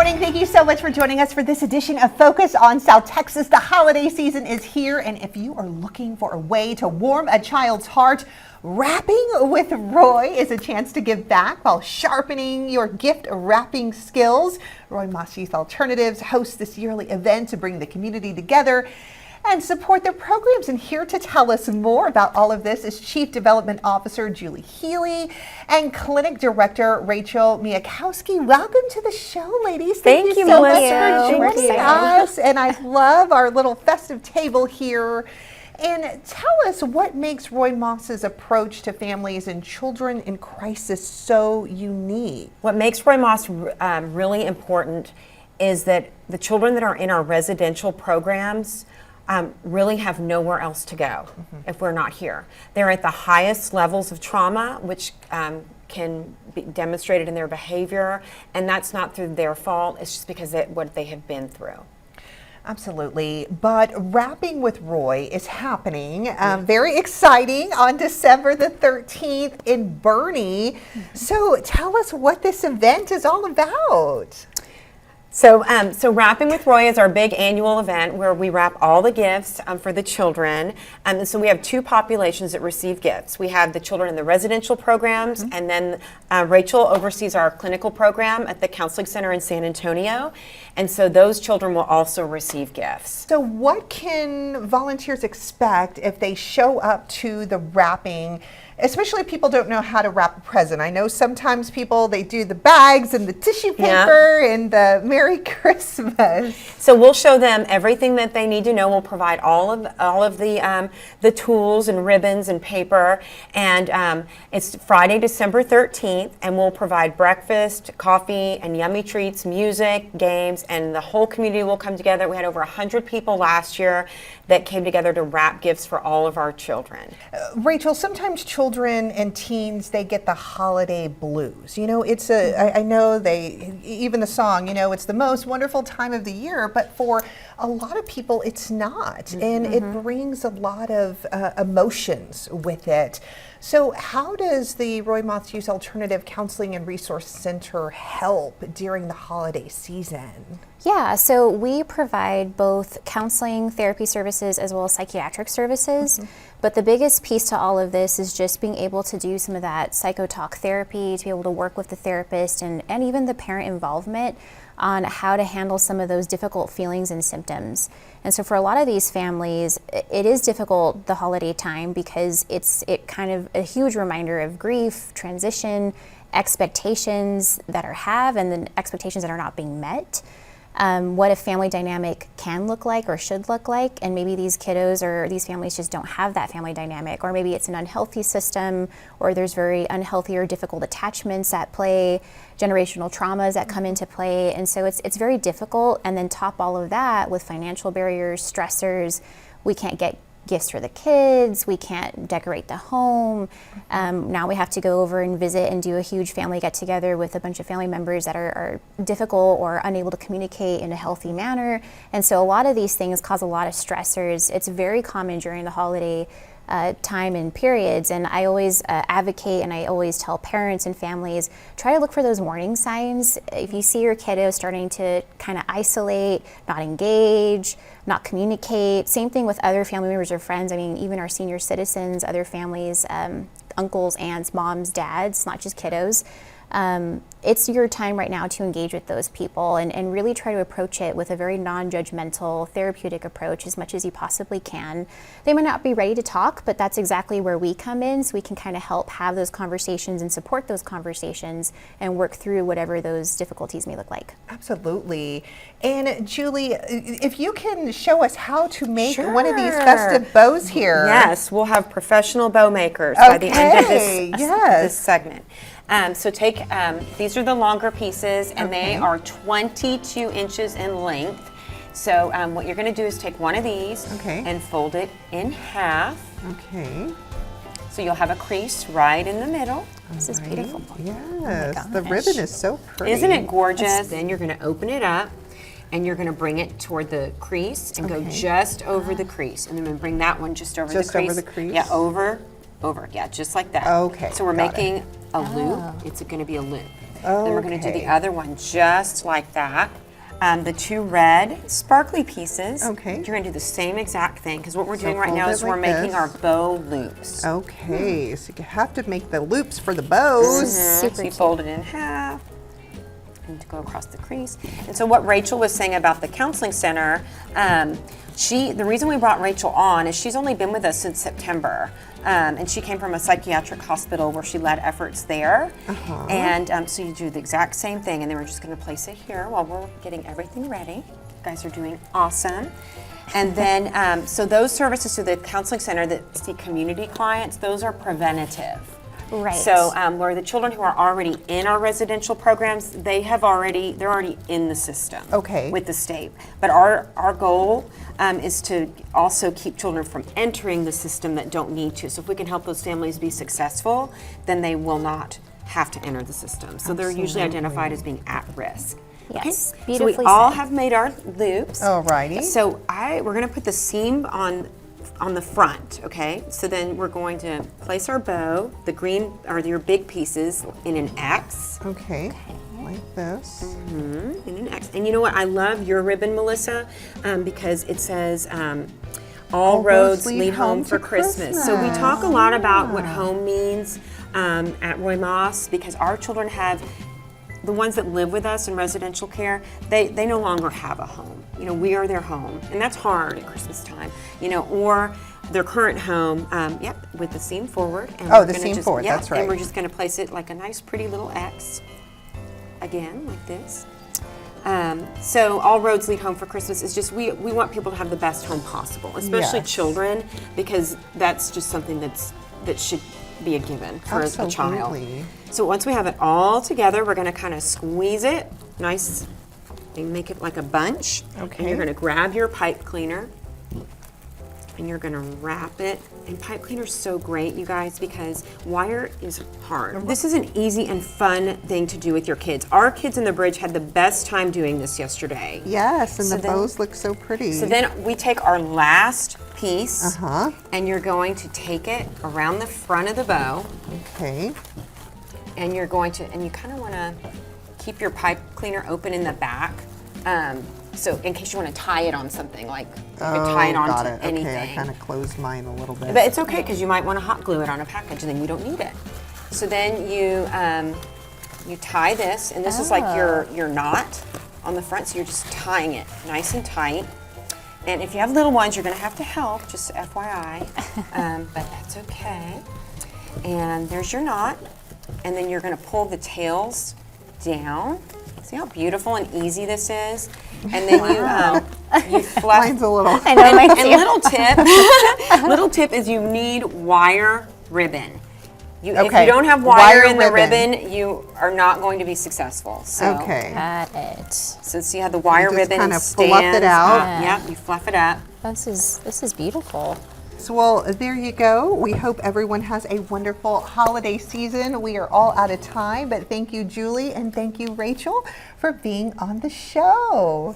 morning. Thank you so much for joining us for this edition of Focus on South Texas. The holiday season is here, and if you are looking for a way to warm a child's heart, Wrapping with Roy is a chance to give back while sharpening your gift wrapping skills. Maas Youth Alternatives hosts this yearly event to bring the community together and support their programs. And here to tell us more about all of this is Chief Development Officer Julie Healy and Clinic Director Rachel Mialkowski. Welcome to the show, ladies. Thank you so much for joining us. And I love our little festive table here. And tell us what makes Roy Maas's approach to families and children in crisis so unique. What makes Roy Maas really important is that the children that are in our residential programs really have nowhere else to go if we're not here. They're at the highest levels of trauma, which can be demonstrated in their behavior, and that's not through their fault. It's just because of what they have been through. Absolutely. But Wrapping with Roy is happening. Very exciting on December the 13th in Boerne. So tell us what this event is all about. So Wrapping with Roy is our big annual event where we wrap all the gifts for the children. And so we have two populations that receive gifts. We have the children in the residential programs, and then Rachel oversees our clinical program at the Counseling Center in San Antonio. And so those children will also receive gifts. So what can volunteers expect if they show up to the wrapping? Especially if people don't know how to wrap a present. I know sometimes people, they do the bags and the tissue paper and the Merry Christmas. So we'll show them everything that they need to know. We'll provide all of the tools and ribbons and paper. And it's Friday, December 13th, and we'll provide breakfast, coffee, and yummy treats, music, games, and the whole community will come together. We had over 100 people last year that came together to wrap gifts for all of our children. Rachel, sometimes children and teens, they get the holiday blues. You know, it's I know even the song, you know, it's the most wonderful time of the year, but for a lot of people, it's not. And it brings a lot of emotions with it. So how does the Roy Maas Youth Alternative Counseling and Resource Center help during the holiday season? Yeah, so we provide both counseling, therapy services, as well as psychiatric services. But the biggest piece to all of this is just being able to do some of that psychotalk therapy, to be able to work with the therapist and even the parent involvement on how to handle some of those difficult feelings and symptoms. And so for a lot of these families, it is difficult the holiday time because it's kind of a huge reminder of grief, transition, expectations that have and then expectations that are not being met. What a family dynamic can look like or should look like, and maybe these kiddos or these families just don't have that family dynamic, or maybe it's an unhealthy system, or there's very unhealthy or difficult attachments at play, generational traumas that come into play, and so it's very difficult. And then top all of that with financial barriers, stressors, we can't get gifts for the kids, we can't decorate the home. Now we have to go over and visit and do a huge family get together with a bunch of family members that are difficult or unable to communicate in a healthy manner. And so a lot of these things cause a lot of stressors. It's very common during the holiday time and periods, and I always advocate and I always tell parents and families, try to look for those warning signs. If you see your kiddo starting to kind of isolate, not engage, not communicate, same thing with other family members or friends. I mean, even our senior citizens, other families, uncles, aunts, moms, dads, not just kiddos. It's your time right now to engage with those people and really try to approach it with a very non-judgmental, therapeutic approach as much as you possibly can. They might not be ready to talk, but that's exactly where we come in, so we can kind of help have those conversations and support those conversations and work through whatever those difficulties may look like. Absolutely. And Julie, if you can show us how to make one of these festive bows here. Yes, we'll have professional bow makers by the end of this segment. So take, these are the longer pieces, and they are 22 inches in length. So what you're going to do is take one of these and fold it in half. So you'll have a crease right in the middle. This is beautiful. Yes, the ribbon is so pretty. Isn't it gorgeous? Then you're going to open it up, and you're going to bring it toward the crease and go just over the crease. And then we'll bring that one just over the crease. Just over the crease? Yeah, over, yeah, just like that. Okay. So we're making a loop, it's going to be a loop. Then we're going to do the other one just like that. The 2 red sparkly pieces. Okay. You're going to do the same exact thing because what we're So doing right now fold is it we're like making this. our bow loops. Okay, so you have to make the loops for the bows. Super So you cute. fold it in half and to go across the crease. And so what Rachel was saying about the counseling center, the reason we brought Rachel on is she's only been with us since September. And she came from a psychiatric hospital where she led efforts there. And so you do the exact same thing, and then we're just going to place it here while we're getting everything ready. You guys are doing awesome. And then, so those services to the counseling center that see community clients, those are preventative. Right. So where the children who are already in our residential programs, they're already in the system. Okay. With the state. But our goal is to also keep children from entering the system that don't need to. So if we can help those families be successful, then they will not have to enter the system. So they're usually identified as being at risk. Yes, Okay. So we beautifully all said. have made our loops. Alrighty. So we're going to put the seam on the front, okay? So then we're going to place our bow, the green, or your big pieces, in an X. Okay, like this. In an X. And you know what? I love your ribbon, Melissa, because it says, all roads lead home for Christmas. So we talk a lot about what home means at Roy Maas, because our children have, the ones that live with us in residential care, they no longer have a home. You know, we are their home, and that's hard at Christmas time. You know, or their current home, with the seam forward. And Oh, the seam forward, that's right. And we're just going to place it like a nice, pretty little X. Again, like this. So all roads lead home for Christmas is just, we want people to have the best home possible, especially Yes. children, because that's just something that should be a given for a child. Absolutely. So once we have it all together, we're going to kind of squeeze it nice and make it like a bunch. Okay. And you're going to grab your pipe cleaner and you're going to wrap it. And pipe cleaner is so great, you guys, because wire is hard. This is an easy and fun thing to do with your kids. Our kids in the bridge had the best time doing this yesterday. Yes, and So the then- bows look so pretty. So then we take our last piece Uh-huh. and you're going to take it around the front of the bow. Okay. And you're going to, and you kind of want to keep your pipe cleaner open in the back. So in case you want to tie it on something, like you could tie it got onto it. anything. Okay, I kind of closed mine a little bit. But it's okay because you might want to hot glue it on a package and then you don't need it. So then you tie this, and this is like your knot on the front. So you're just tying it nice and tight. And if you have little ones, you're going to have to help, just FYI. But that's okay. And there's your knot. And then you're going to pull the tails down. See how beautiful and easy this is? And then you fluff. Mine's a little. I know, mine And too. little tip is you need wire ribbon. If Okay, you don't have wire in the ribbon. ribbon, you are not going to be successful. So, Okay. Got it. So see how the wire just ribbon kinda stands fluff it out. up. Yep, you fluff it up. This is beautiful. So, well, there you go. We hope everyone has a wonderful holiday season. We are all out of time, but thank you, Julie, and thank you, Rachel, for being on the show.